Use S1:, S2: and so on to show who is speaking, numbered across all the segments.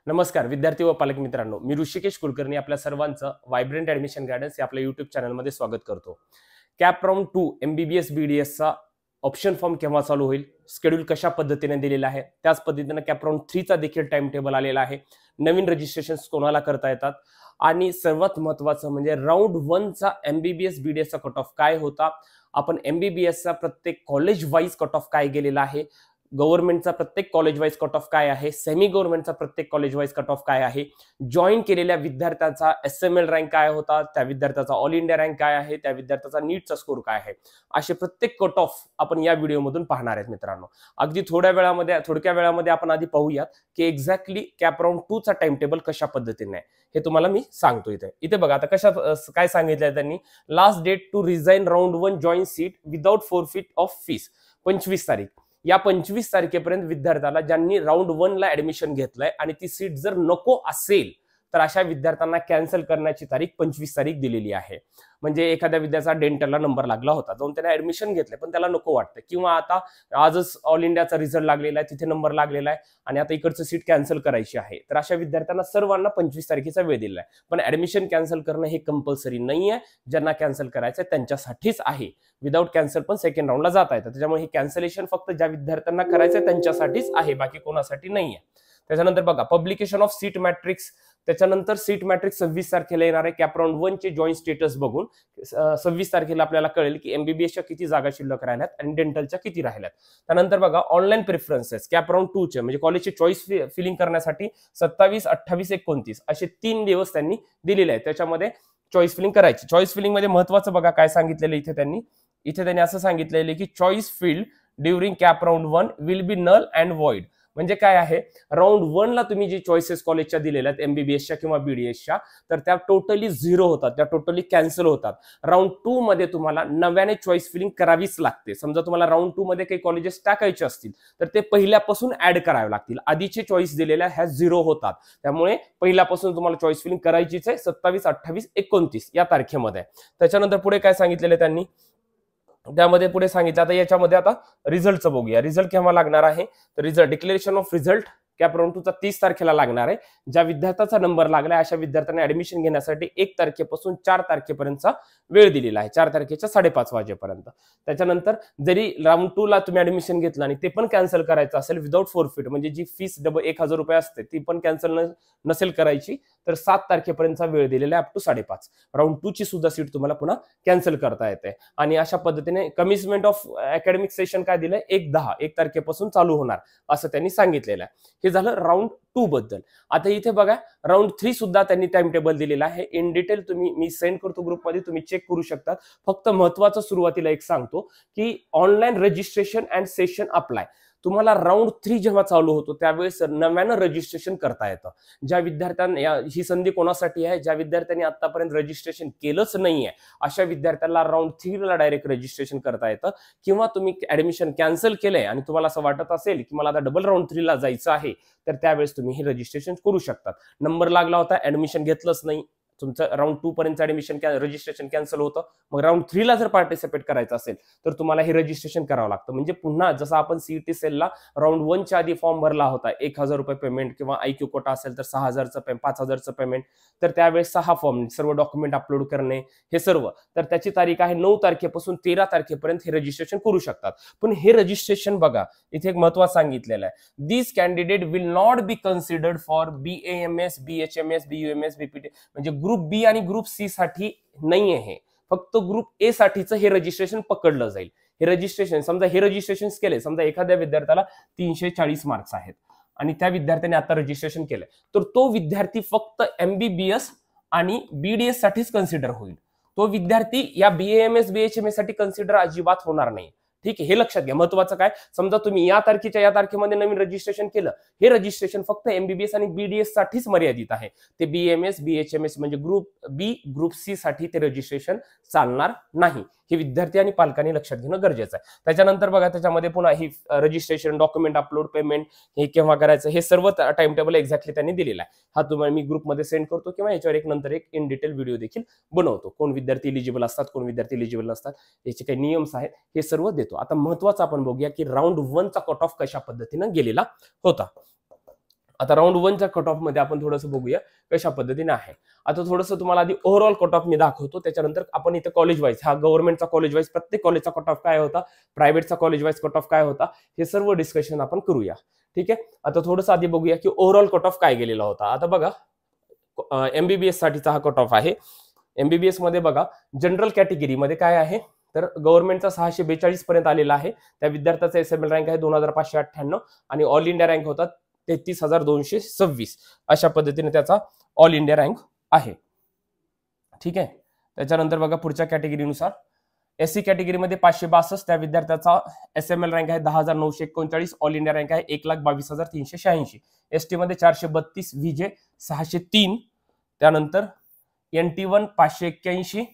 S1: नमस्कार विद्यार्थी व पालक मित्रांनो, मी ऋषिकेश कुलकर्णी आपल्या सर्वांचं वायब्रंट ऍडमिशन गायडन्स या आपल्या युट्यूब चॅनलमध्ये स्वागत करतो। कॅप राउंड 2 MBBS BDS चा ऑप्शन फॉर्म केव्हा चालू होईल, शेड्यूल कशा पद्धतीने दिलेला आहे, त्याच पद्धतीने कॅप राउंड 3 चा देखील टाइम टेबल आलेला आहे। नवीन रजिस्ट्रेशन्स कोणाला करता येतात आणि सर्वात महत्त्वाचं म्हणजे राउंड 1 चा MBBS BDS चा कट ऑफ काय होता, आपण MBBS चा प्रत्येक कॉलेज वाईज कट ऑफ काय गेलेला आहे, गव्हर्नमेंटचा प्रत्येक कॉलेज वाईज कट ऑफ काय आहे, सेमी गव्हर्नमेंटचा प्रत्येक कॉलेज वाईज कट ऑफ काय आहे, जॉईन केलेल्या विद्यार्थ्यांचा SML रँक काय होता, त्या विद्यार्थ्याचा ऑल इंडिया रँक काय आहे, त्या विद्यार्थ्याचा नीटचा स्कोर काय आहे, असे प्रत्येक कट ऑफ आपण या व्हिडिओमधून पाहणार आहेत मित्रांनो। अगदी थोडक्या वेळामध्ये आपण आधी पाहूयात की एक्झॅक्टली कॅप राउंड 2 चा टाइम टेबल कशा पद्धतीने आहे हे तुम्हाला मी सांगतो। इथे बघा आता काय सांगितलंय त्यांनी, last date to resign round 1 join seat without forfeit of fees 25 तारीख। या 25 तारखेपर्यंत विद्यार्थ्याला ज्यांनी राउंड 1 ला ऍडमिशन घेतलंय आणि ती सीट जर नको असेल तर अशा विद्यार्थ्यांना कॅन्सल करण्याची तारीख 25 तारीख दिलेली आहे। म्हणजे एखाद्या विद्यार्थ्याचा डेंटलला नंबर लागला होता, जाऊन त्याने ऍडमिशन घेतले पण त्याला नको वाटतं, किंवा आता आजच ऑल इंडियाचा रिझल्ट लागलेला आहे, तिथे नंबर लागलेला आहे आणि आता इकडचं सीट कॅन्सल करायची आहे, तर अशा विद्यार्थ्यांना सर्वांना 25 तारखेचा वेळ दिलाय। पण ऍडमिशन कॅन्सल करणं हे कंपल्सरी नाहीये, ज्यांना कॅन्सल करायचंय त्यांच्यासाठीच आहे। विदाउट कॅन्सल पण सेकंड राऊंडला जाता येतं, त्याच्यामुळे हे कॅन्सलेशन फक्त ज्या विद्यार्थ्यांना करायचंय त्यांच्यासाठीच आहे, बाकी कोणासाठी नाहीये। त्याच्यानंतर बघा पब्लिकेशन ऑफ सीट मॅट्रिक्स, त्याच्यानंतर सीट मॅट्रिक्स 26 तारखेला येणार आहे। कॅप राउंड 1 चे जॉईन स्टेटस बघून 26 तारखेला आपल्याला कळेल की MBBSच्या किती जागा शिल्लक राहिल्यात आणि डेंटलच्या किती राहिल्यात। त्यानंतर बघा ऑनलाईन प्रेफरन्सेस कॅप राउंड 2 चे म्हणजे कॉलेजची चॉईस फिलिंग करण्यासाठी 27, 28, 29 असे 3 दिवस त्यांनी दिलेले आहेत, त्याच्यामध्ये चॉईस फिलिंग करायची। चॉईस फिलिंग मध्ये महत्त्वाचं बघा काय सांगितलेलं इथे त्यांनी असं सांगितलेलं की choice field during CAP round 1 will be null and void. म्हणजे काय आहे, राउंड 1 ला तुम्ही जी चॉईसेस कॉलेजच्या दिलेल्या आहेत MBBSच्या किंवा BDSच्या, तर त्या टोटली 0 होतात, त्या टोटली कॅन्सल होतात। राउंड 2 मध्ये तुम्हाला नव्याने चॉईस फिलिंग करावीच लागते। समजा तुम्हाला राउंड 2 मध्ये काही कॉलेजेस टाकायचे असतील तर ते पहिल्यापासून ऍड करावे लागतील, आधीचे चॉईस दिलेल्या ह्या 0 होतात, त्यामुळे पहिल्यापासून तुम्हाला चॉईस फिलिंग करायचीच आहे 27, 28, 29 या तारखेमध्ये। त्याच्यानंतर पुढे काय सांगितलेलं त्यांनी, त्यामध्ये पुढे सांगितलं आता याच्यामध्ये आता रिझल्टचं बघूया। रिझल्ट केव्हा लागणार आहे, तर result declaration of result cap round 2 चा 30 तारखेला लागणार आहे। ज्या विद्यार्थ्याचा नंबर लागलाय अशा विद्यार्थ्यांना ऍडमिशन घेण्यासाठी 1 तारखेपासून 4 तारखेपर्यंतचा वेळ दिलेला आहे, 4 तारखेच्या 5:30 वाजेपर्यंत। त्याच्यानंतर जरी राउंड 2 ला तुम्ही ऍडमिशन घेतलं आणि ते पण कॅन्सल करायचं असेल विदाउट फोरफिट, म्हणजे जी फीस 1000 रुपये असते ती पण कॅन्सल नसेल करायची, तर 7 तारखेपर्यंतचा वेळ दिलेला आहे अप टू 5:30। राउंड 2 ची सुद्धा सीट तुम्हाला पुन्हा कॅन्सल करता येते। आणि अशा पद्धतीने कमिटमेंट ऑफ अकॅडमिक सेशन काय दिलंय, 1 तारखेपासून चालू होणार असं त्यांनी सांगितलेलं आहे। हे झालं राउंड 2 बद्दल। आता इथे बघा राउंड 3 सुद्धा त्यांनी टाइम टेबल दिलेला आहे, इन डिटेल मी सेंड करतो ग्रुपमध्ये, तुम्ही चेक करू शकता। फक्त महत्त्वाचं सुरुवातीला एक सांगतो की online registration and session apply तुम्हाला राउंड 3 जेव्हा चालू होतो त्यावेळेस नव्यानं रजिस्ट्रेशन करता येतं। ज्या विद्यार्थ्यांना ही संधी कोणासाठी आहे, ज्या विद्यार्थ्यांनी आतापर्यंत रजिस्ट्रेशन केलंच नाहीये अशा विद्यार्थ्यांना राउंड 3 ला डायरेक्ट रजिस्ट्रेशन करता येतं, किंवा तुम्ही ऍडमिशन कॅन्सल केलंय आणि तुम्हाला असं वाटत असेल की मला आता डबल राउंड 3 ला जायचं आहे, तर त्यावेळेस तुम्ही हे रजिस्ट्रेशन करू शकतात। नंबर लागला होता, ऍडमिशन घेतलंच नाही, तुमचं राउंड 2 पर्यंत रजिस्ट्रेशन कॅन्सल होतं, मग राउंड 3 ला जर पार्टिसिपेट करायचं असेल तर तुम्हाला हे रजिस्ट्रेशन करावं लागतं। म्हणजे पुन्हा जसं आपण CET सेलला राउंड 1 च्या आधी फॉर्म भरला होता, 1000 रुपये पेमेंट, किंवा IQ कोटा असेल तर 5000चं पेमेंट, तर त्यावेळेस 6 फॉर्म, सर्व डॉक्युमेंट अपलोड करणे हे सर्व, तर त्याची तारीख आहे 9 तारखेपासून 13 तारखेपर्यंत हे रजिस्ट्रेशन करू शकतात। पण हे रजिस्ट्रेशन बघा इथे एक महत्त्वाचं सांगितलेलं आहे, this candidate will not be considered for BAMS, BHMS, BUMS, BPT, म्हणजे ग्रुप बी आणि ग्रुप सी साठी नाहीये, हे फक्त ग्रुप ए साठीचं हे रजिस्ट्रेशन पकडलं जाईल। हे रजिस्ट्रेशन समजा हे रजिस्ट्रेशन केले, समजा एखाद्या विद्यार्थ्याला 340 मार्क्स आहेत आणि त्या विद्यार्थ्याने आता रजिस्ट्रेशन केलंय, तर तो विद्यार्थी फक्त MBBS आणि BDS साठीच कन्सिडर होईल, तो विद्यार्थी या BAMS, BHMS साठी कन्सिडर अजिबात होणार नाही। ठीक आहे, हे लक्षात घ्या। महत्वाचं काय, समजा तुम्ही या तारखेमध्ये नवीन रजिस्ट्रेशन केलं, हे रजिस्ट्रेशन फक्त MBBS आणि BDS साठीच मर्यादित आहे, ते BAMS, BHMS म्हणजे ग्रुप बी, ग्रुप सी साठी ते रजिस्ट्रेशन चालणार नाही। हे विद्यार्थी आणि पालकांनी लक्षात घेणं गरजेचं आहे। त्याच्यानंतर बघा त्याच्यामध्ये पुन्हा ही रजिस्ट्रेशन, डॉक्युमेंट अपलोड, पेमेंट हे केव्हा करायचं हे सर्व टाइम टेबल एक्झॅक्टली त्यांनी दिलेला आहे। हा तुम्हाला मी ग्रुपमध्ये सेंड करतो किंवा याच्यावर नंतर एक इन डिटेल व्हिडिओ देखील बनवतो, कोण विद्यार्थी इलिजिबल असतात, कोण विद्यार्थी इलिजिबल नसतात, याचे काही नियम्स आहेत हे सर्व देतो। आता महत्त्वाचं आपण बघूया की राउंड 1 चा कट ऑफ कशा पद्धतीने गेलेला होता। आता राऊंड 1च्या कट ऑफ मध्ये आपण थोडंसं बघूया कशा पद्धतीने आहे. आता थोडंसं तुम्हाला आधी ओव्हरऑल कट ऑफ मी दाखवतो, त्याच्यानंतर आपण इथे कॉलेज वाईज, हा गव्हर्नमेंटचा कॉलेज वाईज प्रत्येक कॉलेजचा कट ऑफ काय होता, प्रायव्हेटचा कॉलेज वाईज कट ऑफ काय होता, हे सर्व डिस्कशन आपण करूया. ठीक आहे. आता थोडंसं आधी बघूया की ओव्हरऑल कट ऑफ काय गेलेला होता. आता बघा एमबीबीएस साठीचा हा कट ऑफ आहे. एमबीबीएस मध्ये बघा जनरल कॅटेगरीमध्ये काय आहे, तर गव्हर्नमेंटचा 642 पर्यंत आलेला आहे. त्या विद्यार्थ्याचा एसएमएल रँक आहे 2598 आणि ऑल इंडिया रँक होता 33,226. अशा पद्धतीने त्याचा ऑल इंडिया रँक आहे. ठीक आहे. त्याच्यानंतर बघा पुढच्या कॅटेगरीनुसार एससी कॅटेगरीमध्ये 562, त्या विद्यार्थ्याचा एसएमएल रँक आहे 10,939, ऑल इंडिया रँक आहे 1,22,386. एसटी मध्ये 432, व्हीजे 603, त्यानंतर NT1 581,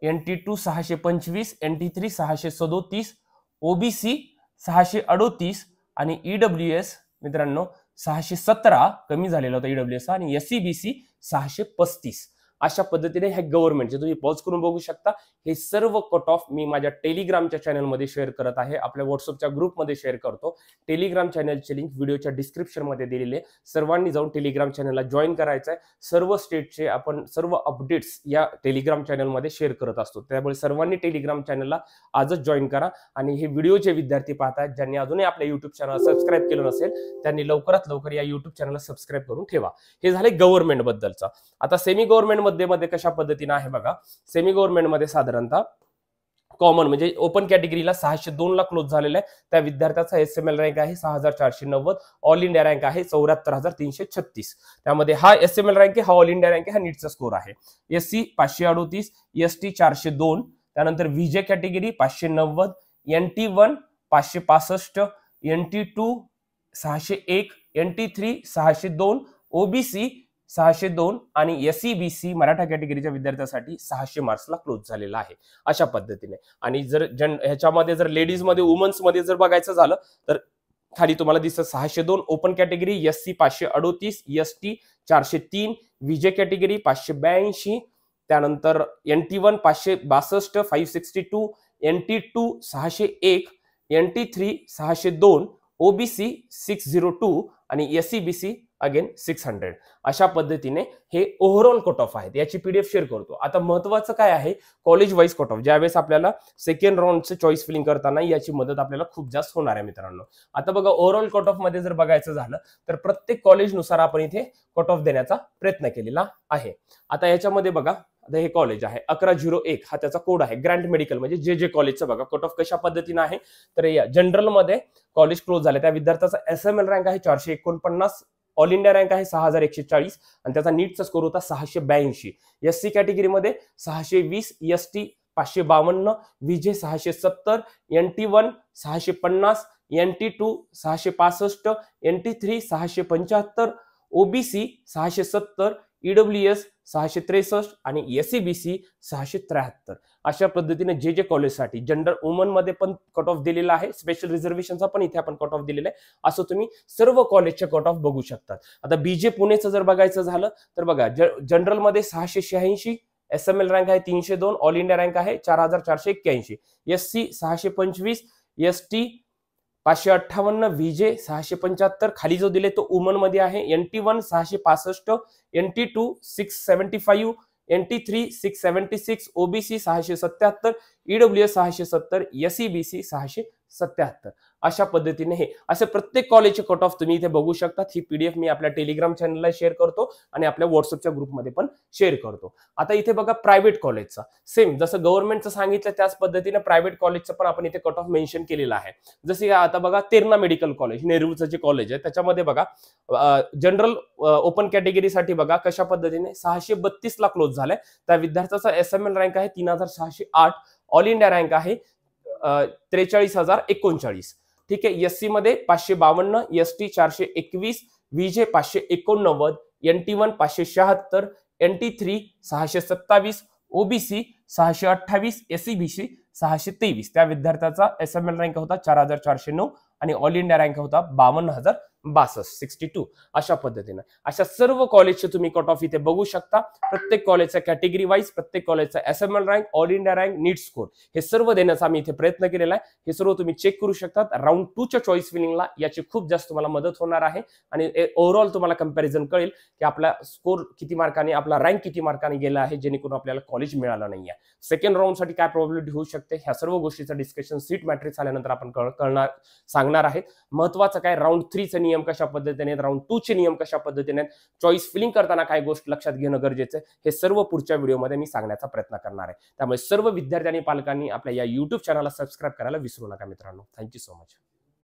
S1: NT2 625, NT3 637, ओबीसी 638 आणि ईडब्ल्यूएस मित्रांनो 617 कमी झालेला होता ईडब्ल्यूएस आणि एससीबीसी 635. अशा पद्धतीने हे गव्हर्नमेंटचे तुम्ही पॉज करून बघू शकता. हे सर्व कट ऑफ मी माझ्या टेलिग्रामच्या चॅनलमध्ये शेअर करत आहे, आपल्या व्हॉट्सअपच्या ग्रुपमध्ये शेअर करतो. टेलिग्राम चॅनलची लिंक व्हिडिओच्या डिस्क्रिप्शनमध्ये दिलेली आहे. सर्वांनी जाऊन टेलिग्राम चॅनलला जॉईन करायचं आहे. सर्व स्टेटचे आपण सर्व अपडेट्स या टेलिग्राम चॅनलमध्ये शेअर करत असतो, त्यामुळे सर्वांनी टेलिग्राम चॅनलला आजच जॉईन करा. आणि हे व्हिडिओचे विद्यार्थी पाहतात ज्यांनी अजूनही आपल्या युट्यूब चॅनल सबस्क्राईब केलं नसेल त्यांनी लवकरात लवकर या युट्यूब चॅनलला सबस्क्राईब करून ठेवा. हे झाले गव्हर्नमेंट बद्दलचा. आता सेमी गव्हर्नमेंट मध्ये कशा पद्धतीने आहे बघा. सेमी गव्हर्नमेंट मध्ये साधारणतः कॉमन म्हणजे ओपन कॅटेगरीला 602 ला क्लोज झालेला आहे. त्या विद्यार्थ्याचा एसएमएल रँक आहे 6,490, ऑल इंडिया रँक आहे 74,336. त्यामध्ये हा एसएमएल रँक आहे, हा ऑल इंडिया रँक आहे, हा नीटचा स्कोर आहे. एससी 538, एसटी 402, त्यानंतर VJ category 590, NT1 565, NT2 601, NT3 602, OBC 602 आणि एससीबीसी मराठा कॅटेगरीच्या विद्यार्थ्यांसाठी 600 मार्क्सला क्लोज झालेला आहे. अशा पद्धतीने. आणि जर ह्याच्यामध्ये जर लेडीज मध्ये वुमन्स मध्ये जर बघायचं झालं तर खाली तुम्हाला दिसतं 602 open category, SC 538, ST 403, VJ category 582, त्यानंतर NT1 562, 562, NT2 601, NT3 602, ओबीसी 602 आणि एससीबीसी अगेन 600. अशा पद्धतीने हे ओव्हरऑल कट ऑफ आहेत. याची पीडीएफ शेअर करतो. आता महत्वाचं काय आहे, कॉलेज वाईज कट ऑफ ज्यावेळेस आपल्याला सेकंड राऊंडचे चॉईस फिलिंग करताना याची मदत आपल्याला खूप जास्त होणार आहे मित्रांनो. आता बघा ओव्हरऑल कट ऑफ मध्ये जर बघायचं झालं तर प्रत्येक कॉलेजनुसार आपण इथे कट ऑफ देण्याचा प्रयत्न केलेला आहे. आता याच्यामध्ये बघा, आता हे कॉलेज आहे 1101, हा त्याचा कोड आहे. ग्रँट मेडिकल म्हणजे जे कॉलेजचं बघा कट ऑफ कशा पद्धतीने आहे. तर या जनरल मध्ये कॉलेज क्लोज झाले, त्या विद्यार्थ्याचा एसएमएल रँक आहे 449, ऑल इंडिया रँक आहे 6,140 आणि त्याचा नीटचा स्कोर होता 682. एससी कॅटेगरीमध्ये 620, ST 552, VJ 670, NT1 650, NT2 665, NT3 675, OBC 670, EWS 663 आणि एससीबीसी 673. अशा पद्धतीने जे कॉलेजसाठी जनरल वुमन मध्ये पण कट ऑफ दिलेला आहे, स्पेशल रिझर्वेशनचा पण इथे आपण कट ऑफ दिलेला आहे. असं तुम्ही सर्व कॉलेजचे कट ऑफ बघू शकतात. आता बीजे पुणेचं जर बघायचं झालं तर बघा जनरल मध्ये 686, एसएमएल रँक आहे 302, ऑल इंडिया रँक आहे 4,481, एससी 625, एसटी 558, व्हीजे 675, खाली जो दिले तो वुमन मध्ये आहे. NT1 665, NT2 675, NT3 676, OBC 677, EWS 670, SCBC 677. अशा पद्धतीने हे असे प्रत्येक कॉलेजचे कट ऑफ तुम्ही इथे बघू शकता. ही पीडीएफ मी आपल्या टेलिग्राम चॅनलला शेअर करतो आणि आपल्या व्हॉट्सअपच्या ग्रुपमध्ये पण शेअर करतो. आता इथे बघा प्रायव्हेट कॉलेजचा सेम जसं गव्हर्नमेंटचं सांगितलं त्याच पद्धतीने प्रायव्हेट कॉलेजचं पण आपण इथे कट ऑफ मेन्शन केलेला आहे. जसे आता बघा तेरणा मेडिकल कॉलेज, नेरूळचं जे कॉलेज आहे त्याच्यामध्ये बघा जनरल ओपन कॅटेगरीसाठी बघा कशा पद्धतीने 632 ला क्लोज झालाय. त्या विद्यार्थ्याचा एसएमएल रँक आहे 3,608, ऑल इंडिया रँक आहे 43,039. ठीक आहे. एससी मध्ये 552, ST 421, VJ 589, NT1 576, NT3 627, OBC 628, SCBC 623. त्या विद्यार्थ्याचा एसएमएल रँक होता 4,409 आणि ऑल इंडिया रँक होता 52,000 62 62 अशा पद्धतीने अशा सर्व कॉलेजचे तुम्ही कट ऑफ इथे बघू शकता. प्रत्येक कॉलेजचा कॅटेगरी वाईज, प्रत्येक कॉलेजचा SML rank, all India rank, NEET score हे सर्व देण्याचा आम्ही इथे प्रयत्न केलेला आहे. हे सर्व तुम्ही चेक करू शकतात. राऊंड 2 च्या चॉईस फिलिंगला याची खूप जास्त तुम्हाला मदत होणार आहे आणि ओव्हरऑल तुम्हाला कंपॅरिझन कळेल की आपला स्कोर किती मार्काने, आपला रँक किती मार्काने गेला आहे, जेणेकरून आपल्याला कॉलेज मिळालं नाहीये. सेकंड राऊंड साठी काय प्रॉबिलिटी होऊ शकते, ह्या सर्व गोष्टीचं डिस्कशन सीट मॅट्रिक्स आल्यानंतर आपण सांगणार आहेत. महत्वाचं काय, राऊंड 3 चे नियम कशा पद्धतीने आहेत, राऊंड 2 चे नियम कशा पद्धतीने आहेत, चॉईस फिलिंग करताना काय गोष्ट लक्षात घेणं गरजेचं आहे, हे सर्व पुढच्या व्हिडिओमध्ये मी सांगण्याचा प्रयत्न करणार आहे. त्यामुळे सर्व विद्यार्थी आणि पालकांनी आपल्या या YouTube चॅनलला सबस्क्राईब करायला विसरू नका मित्रांनो. Thank you so much.